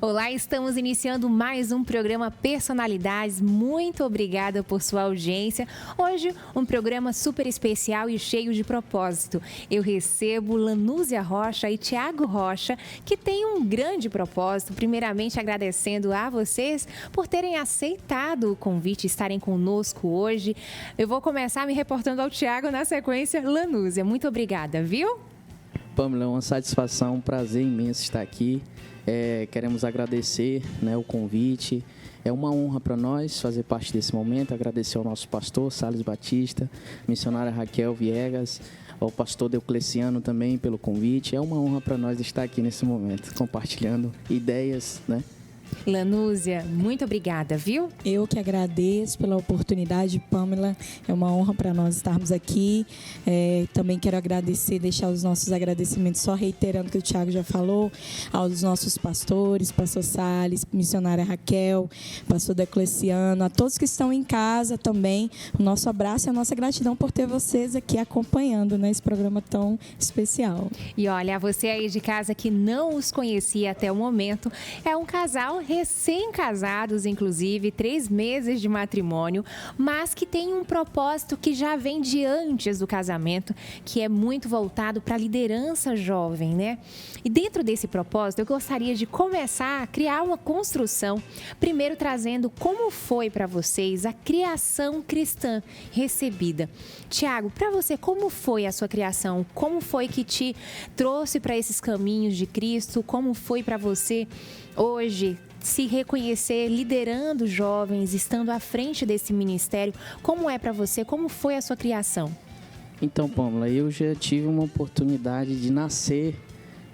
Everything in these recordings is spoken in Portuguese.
Olá, estamos iniciando mais um programa Personalidades. Muito obrigada por sua audiência. Hoje, um programa super especial e cheio de propósito. Eu recebo Lanúzia Rocha e Tiago Rocha, que têm um grande propósito. Primeiramente, agradecendo a vocês por terem aceitado o convite e estarem conosco hoje. Eu vou começar me reportando ao Tiago, na sequência, Lanúzia. Muito obrigada, viu? Pamela, é uma satisfação, um prazer imenso estar aqui. Queremos agradecer, o convite. É uma honra para nós fazer parte desse momento. Agradecer ao nosso pastor, Salles Batista, missionária Raquel Viegas, ao pastor Deocleciano também pelo convite. É uma honra para nós estar aqui nesse momento, compartilhando ideias, Lanúzia, muito obrigada, viu? Eu que agradeço pela oportunidade, Pamela. É uma honra para nós estarmos aqui. Também quero agradecer, deixar os nossos agradecimentos, só reiterando o que o Tiago já falou, aos nossos pastores, pastor Salles, missionária Raquel, pastor Deocleciano, a todos que estão em casa também. O nosso abraço e a nossa gratidão por ter vocês aqui acompanhando esse programa tão especial. E olha, a você aí de casa que não os conhecia até o momento, é um casal recém-casados, inclusive, 3 meses de matrimônio, mas que tem um propósito que já vem de antes do casamento, que é muito voltado para a liderança jovem, né? E dentro desse propósito, eu gostaria de começar a criar uma construção, primeiro trazendo como foi para vocês a criação cristã recebida. Tiago, para você, como foi a sua criação? Como foi que te trouxe para esses caminhos de Cristo? Como foi para você hoje se reconhecer liderando jovens, estando à frente desse ministério? Como é para você? Como foi a sua criação? Então, Pamela, eu já tive uma oportunidade de nascer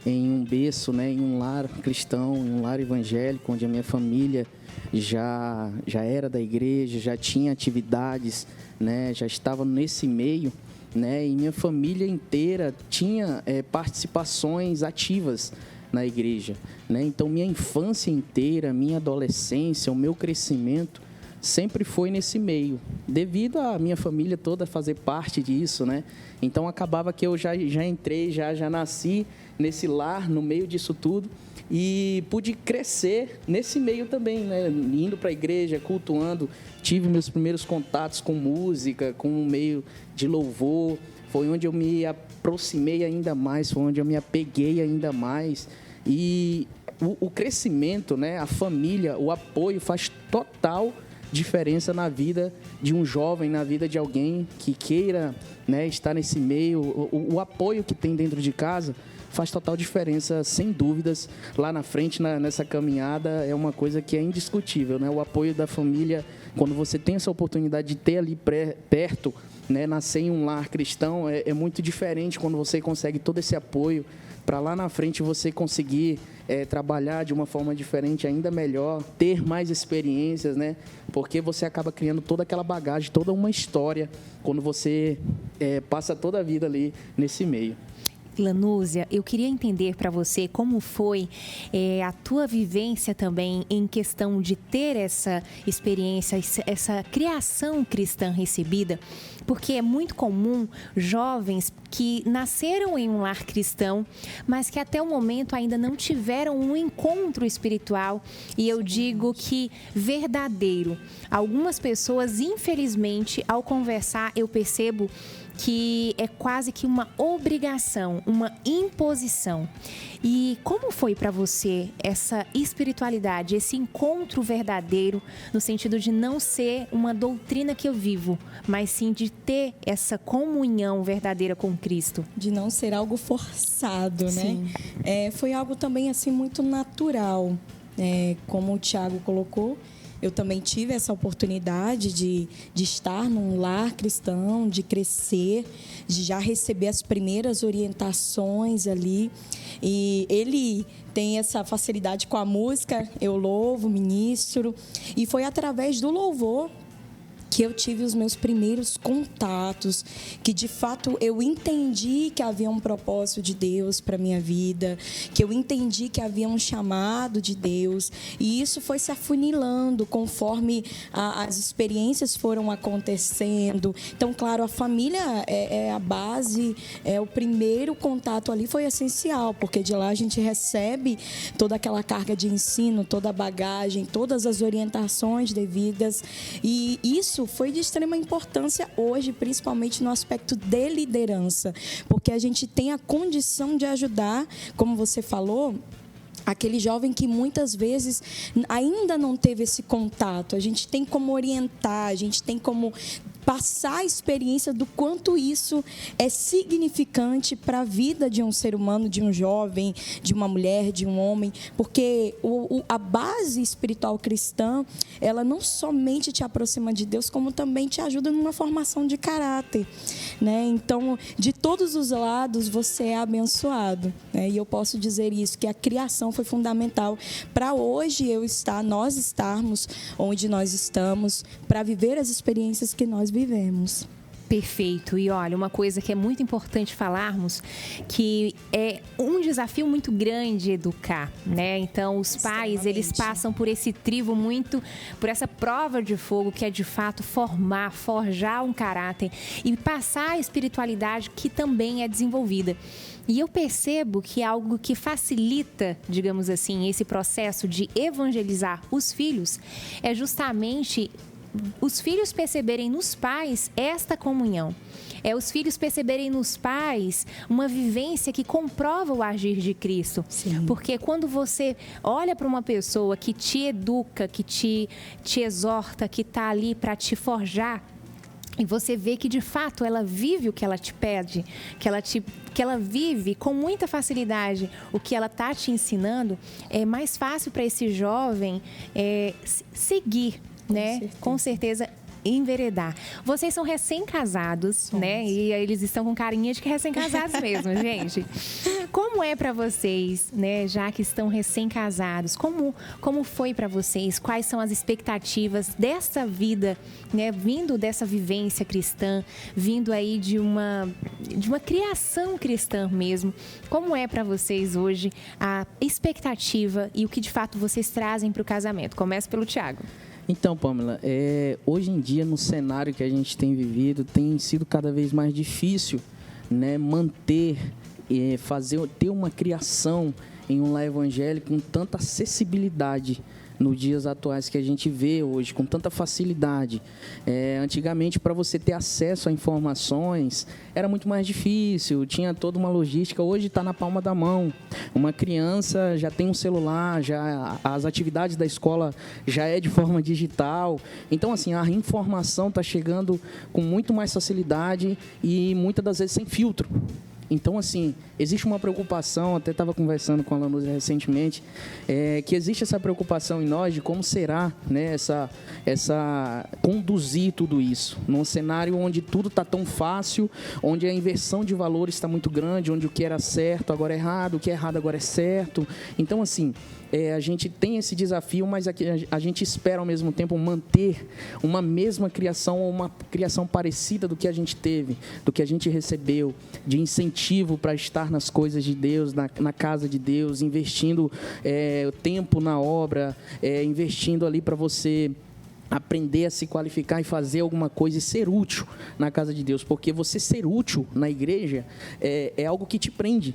em um berço, em um lar cristão, em um lar evangélico, onde a minha família já era da igreja, já tinha atividades, já estava nesse meio, e minha família inteira tinha participações ativas na igreja, Então, minha infância inteira, minha adolescência, o meu crescimento sempre foi nesse meio, devido à minha família toda fazer parte disso, Então, acabava que eu já entrei, já nasci nesse lar, no meio disso tudo, e pude crescer nesse meio também, Indo para a igreja, cultuando, tive meus primeiros contatos com música, com o meio de louvor, foi onde eu me aproximei ainda mais, foi onde eu me apeguei ainda mais. E o crescimento, a família, o apoio faz total diferença na vida de um jovem, na vida de alguém que queira estar nesse meio. O apoio que tem dentro de casa faz total diferença, sem dúvidas. Lá na frente, nessa caminhada, é uma coisa que é indiscutível. O apoio da família, quando você tem essa oportunidade de ter ali perto, nascer em um lar cristão, é muito diferente quando você consegue todo esse apoio para lá na frente você conseguir trabalhar de uma forma diferente, ainda melhor, ter mais experiências, Porque você acaba criando toda aquela bagagem, toda uma história, quando você passa toda a vida ali nesse meio. Lanúzia, eu queria entender para você como foi a tua vivência também em questão de ter essa experiência, essa criação cristã recebida, porque é muito comum jovens que nasceram em um lar cristão, mas que até o momento ainda não tiveram um encontro espiritual, e eu digo que verdadeiro. Algumas pessoas, infelizmente, ao conversar, eu percebo que é quase que uma obrigação, uma imposição. E como foi para você essa espiritualidade, esse encontro verdadeiro, no sentido de não ser uma doutrina que eu vivo, mas sim de ter essa comunhão verdadeira com Cristo? De não ser algo forçado, Sim. Foi algo também assim muito natural, como o Tiago colocou. Eu também tive essa oportunidade de estar num lar cristão, de crescer, de já receber as primeiras orientações ali. E ele tem essa facilidade com a música, eu louvo, ministro. E foi através do louvor que eu tive os meus primeiros contatos, que de fato eu entendi que havia um propósito de Deus para minha vida, que eu entendi que havia um chamado de Deus, e isso foi se afunilando conforme as experiências foram acontecendo. Então, claro, a família é a base, o primeiro contato ali foi essencial, porque de lá a gente recebe toda aquela carga de ensino, toda a bagagem, todas as orientações devidas, e isso foi de extrema importância hoje, principalmente no aspecto de liderança, porque a gente tem a condição de ajudar, como você falou, aquele jovem que muitas vezes ainda não teve esse contato. A gente tem como orientar, a gente tem como passar a experiência do quanto isso é significante para a vida de um ser humano, de um jovem, de uma mulher, de um homem, porque a base espiritual cristã, ela não somente te aproxima de Deus, como também te ajuda numa formação de caráter, né? Então, de todos os lados, você é abençoado, né? E eu posso dizer isso, que a criação foi fundamental para hoje nós estarmos onde nós estamos, para viver as experiências que nós vivemos. Perfeito. E olha, uma coisa que é muito importante falarmos, que é um desafio muito grande educar, né? Então, os pais, eles passam por esse crivo por essa prova de fogo, que é de fato forjar um caráter e passar a espiritualidade que também é desenvolvida. E eu percebo que algo que facilita, digamos assim, esse processo de evangelizar os filhos é justamente os filhos perceberem nos pais esta comunhão. É os filhos perceberem nos pais uma vivência que comprova o agir de Cristo. Sim. Porque quando você olha para uma pessoa que te educa, que te exorta, que está ali para te forjar, e você vê que, de fato, ela vive o que ela te pede, que ela vive com muita facilidade o que ela está te ensinando, é mais fácil para esse jovem seguir, né? Com certeza, enveredar. Vocês são recém-casados, né? E eles estão com carinha de que recém-casados mesmo, gente. Como é para vocês, né? Já que estão recém-casados, como foi para vocês? Quais são as expectativas dessa vida, né? Vindo dessa vivência cristã, vindo aí de uma criação cristã mesmo. Como é para vocês hoje a expectativa e o que de fato vocês trazem para o casamento? Começo pelo Thiago. Então, Pamela, hoje em dia, no cenário que a gente tem vivido, tem sido cada vez mais difícil, né, manter, ter uma criação em um lar evangélico com tanta acessibilidade nos dias atuais que a gente vê hoje, com tanta facilidade. Antigamente, para você ter acesso a informações, era muito mais difícil, tinha toda uma logística. Hoje está na palma da mão. Uma criança já tem um celular, já as atividades da escola já é de forma digital. Então, assim, a informação está chegando com muito mais facilidade e muitas das vezes sem filtro. Então, assim, existe uma preocupação, até estava conversando com a Lanúzia recentemente, que existe essa preocupação em nós de como será, né, conduzir tudo isso. Num cenário onde tudo está tão fácil, onde a inversão de valores está muito grande, onde o que era certo agora é errado, o que é errado agora é certo. Então, assim, a gente tem esse desafio, mas a gente espera, ao mesmo tempo, manter uma mesma criação ou uma criação parecida do que a gente teve, do que a gente recebeu, de incentivo para estar nas coisas de Deus, na casa de Deus, investindo tempo na obra, investindo ali para você aprender a se qualificar e fazer alguma coisa e ser útil na casa de Deus, porque você ser útil na igreja é algo que te prende.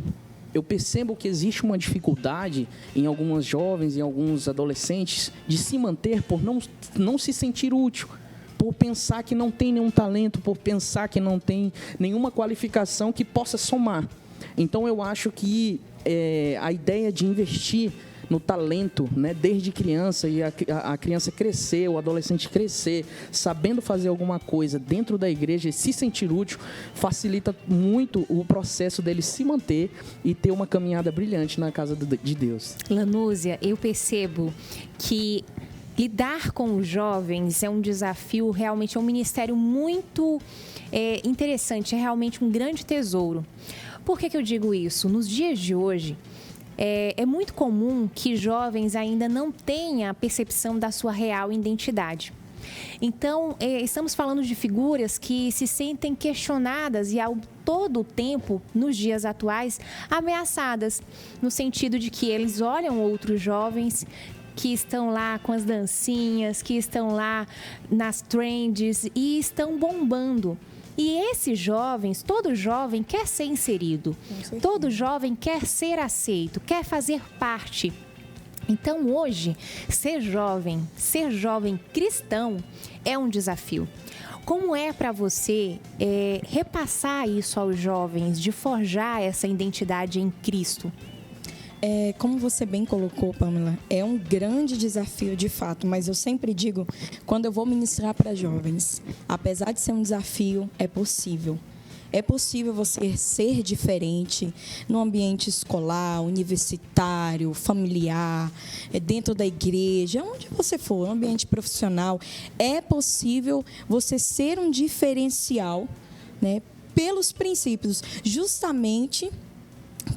Eu percebo que existe uma dificuldade em algumas jovens, em alguns adolescentes, de se manter por não se sentir útil, por pensar que não tem nenhum talento, por pensar que não tem nenhuma qualificação que possa somar. Então, eu acho que a ideia de investir no talento, né, desde criança, e a criança crescer, o adolescente crescer, sabendo fazer alguma coisa dentro da igreja e se sentir útil, facilita muito o processo dele se manter e ter uma caminhada brilhante na casa de Deus. Lanúzia, eu percebo que lidar com os jovens é um desafio, realmente é um ministério muito interessante, é realmente um grande tesouro. Por que eu digo isso? Nos dias de hoje, é muito comum que jovens ainda não tenham a percepção da sua real identidade. Então, estamos falando de figuras que se sentem questionadas e ao todo o tempo, nos dias atuais, ameaçadas, no sentido de que eles olham outros jovens que estão lá com as dancinhas, que estão lá nas trends e estão bombando. E esses jovens, todo jovem quer ser inserido, todo jovem quer ser aceito, quer fazer parte. Então, hoje, ser jovem cristão é um desafio. Como é para você repassar isso aos jovens, de forjar essa identidade em Cristo? Como você bem colocou, Pamela, é um grande desafio de fato, mas eu sempre digo, quando eu vou ministrar para jovens, apesar de ser um desafio, é possível. É possível você ser diferente no ambiente escolar, universitário, familiar, dentro da igreja, onde você for, no ambiente profissional. É possível você ser um diferencial, né, pelos princípios, justamente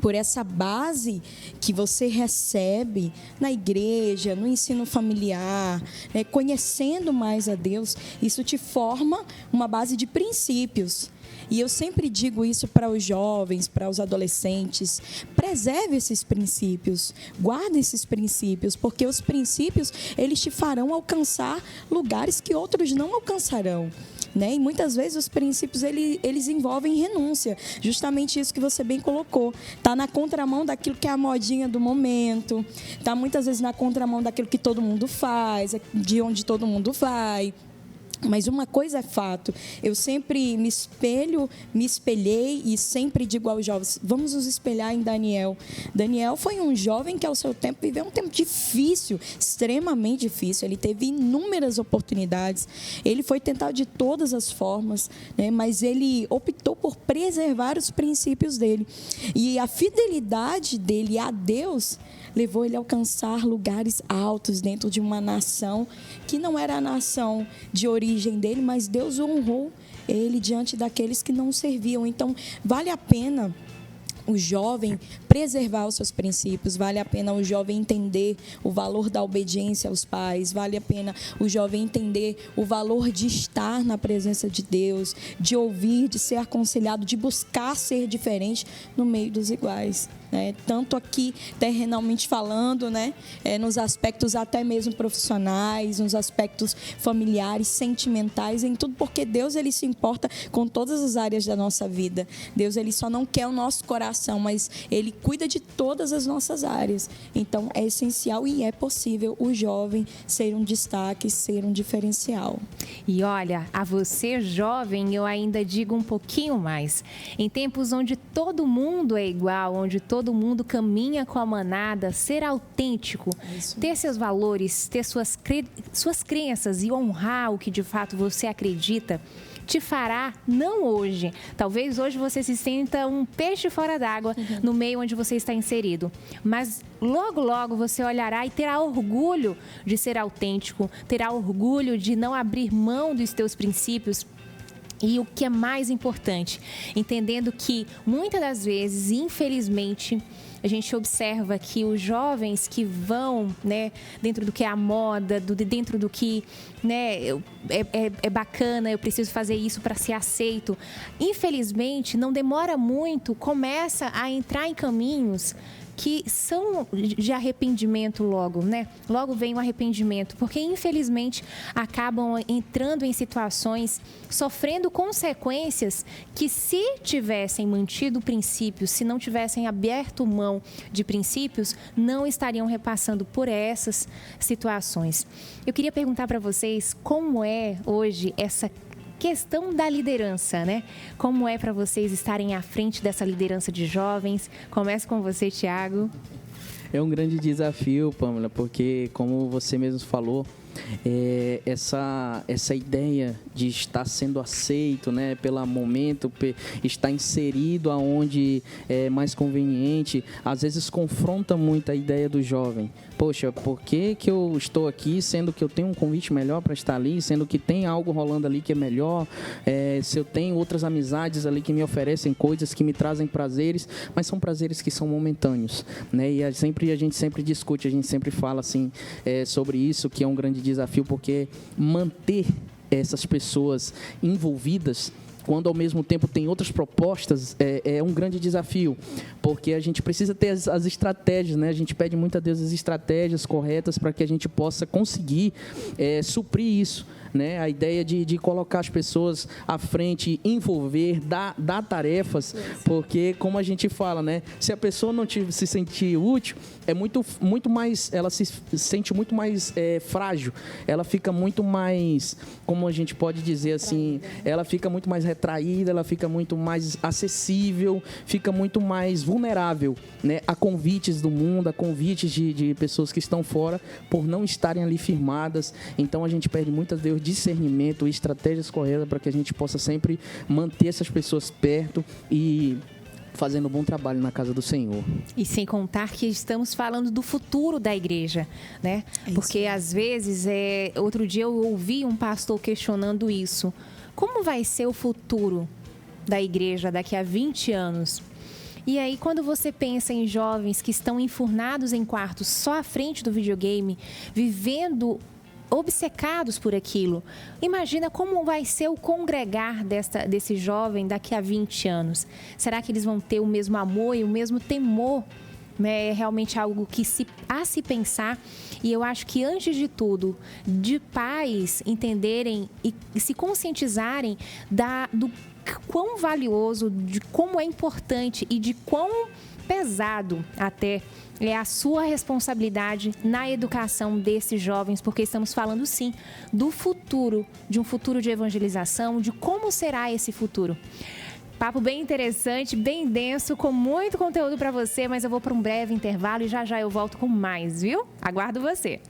por essa base que você recebe na igreja, no ensino familiar, né, conhecendo mais a Deus, isso te forma uma base de princípios. E eu sempre digo isso para os jovens, para os adolescentes: preserve esses princípios, guarde esses princípios, porque os princípios, eles te farão alcançar lugares que outros não alcançarão. Né? E muitas vezes os princípios eles envolvem renúncia, justamente isso que você bem colocou. Está na contramão daquilo que é a modinha do momento, está muitas vezes na contramão daquilo que todo mundo faz, de onde todo mundo vai. Mas uma coisa é fato, eu sempre me espelhei e sempre digo aos jovens: vamos nos espelhar em Daniel. Daniel foi um jovem que ao seu tempo viveu um tempo difícil, extremamente difícil. Ele teve inúmeras oportunidades, ele foi tentado de todas as formas, né? Mas ele optou por preservar os princípios dele. E a fidelidade dele a Deus levou ele a alcançar lugares altos dentro de uma nação que não era a nação de origem dele, mas Deus honrou ele diante daqueles que não o serviam. Então, vale a pena o jovem preservar os seus princípios, vale a pena o jovem entender o valor da obediência aos pais, vale a pena o jovem entender o valor de estar na presença de Deus, de ouvir, de ser aconselhado, de buscar ser diferente no meio dos iguais. Tanto aqui terrenalmente falando, né? Nos aspectos até mesmo profissionais, nos aspectos familiares, sentimentais, em tudo, porque Deus ele se importa com todas as áreas da nossa vida. Deus ele só não quer o nosso coração, mas ele cuida de todas as nossas áreas. Então é essencial e é possível o jovem ser um destaque, ser um diferencial. E olha, a você jovem eu ainda digo um pouquinho mais. Em tempos onde todo mundo é igual, onde todo mundo caminha com a manada, ser autêntico, ter seus valores, ter suas crenças e honrar o que de fato você acredita, te fará, não hoje, talvez hoje você se sinta um peixe fora d'água no meio onde você está inserido, mas logo, logo você olhará e terá orgulho de ser autêntico, terá orgulho de não abrir mão dos teus princípios. E o que é mais importante, entendendo que muitas das vezes, infelizmente, a gente observa que os jovens que vão, né, dentro do que é a moda, dentro do que, né, é bacana, eu preciso fazer isso para ser aceito. Infelizmente, não demora muito, começa a entrar em caminhos que são de arrependimento logo, né? Logo vem o arrependimento, porque infelizmente acabam entrando em situações, sofrendo consequências que, se tivessem mantido princípios, se não tivessem aberto mão de princípios, não estariam repassando por essas situações. Eu queria perguntar para vocês como é hoje essa questão da liderança, né? Como é para vocês estarem à frente dessa liderança de jovens? Começo com você, Tiago. É um grande desafio, Pamela, porque, como você mesmo falou, essa ideia de estar sendo aceito, né, pelo momento, estar inserido aonde é mais conveniente, às vezes confronta muito a ideia do jovem. Poxa, por que eu estou aqui, sendo que eu tenho um convite melhor para estar ali, sendo que tem algo rolando ali que é melhor, se eu tenho outras amizades ali que me oferecem coisas, que me trazem prazeres, mas são prazeres que são momentâneos, né? E a gente sempre discute, a gente sempre fala assim, sobre isso, que é um grande desafio, porque manter essas pessoas envolvidas, quando ao mesmo tempo tem outras propostas, é um grande desafio, porque a gente precisa ter as estratégias, né? A gente pede muito a Deus as estratégias corretas para que a gente possa conseguir suprir isso, né? A ideia de colocar as pessoas à frente, envolver, dar tarefas, porque, como a gente fala, né? Se a pessoa não se sentir útil, é muito mais, ela se sente muito mais frágil, ela fica muito mais, como a gente pode dizer assim, ela fica muito mais retraída, ela fica muito mais acessível, fica muito mais vulnerável, né? A convites do mundo, a convites de pessoas que estão fora, por não estarem ali firmadas. Então a gente pede muito a Deus discernimento e estratégias corretas para que a gente possa sempre manter essas pessoas perto e fazendo um bom trabalho na casa do Senhor. E sem contar que estamos falando do futuro da igreja, né? Porque às vezes, outro dia eu ouvi um pastor questionando isso. Como vai ser o futuro da igreja daqui a 20 anos? E aí, quando você pensa em jovens que estão enfurnados em quartos só à frente do videogame, vivendo obcecados por aquilo, imagina como vai ser o congregar desse jovem daqui a 20 anos. Será que eles vão ter o mesmo amor e o mesmo temor? É realmente algo a se pensar. E eu acho que, antes de tudo, de pais entenderem e se conscientizarem do quão valioso, de como é importante e de quão pesado até é a sua responsabilidade na educação desses jovens, porque estamos falando, sim, do futuro, de um futuro de evangelização, de como será esse futuro. Papo bem interessante, bem denso, com muito conteúdo para você, mas eu vou para um breve intervalo e já eu volto com mais, viu? Aguardo você.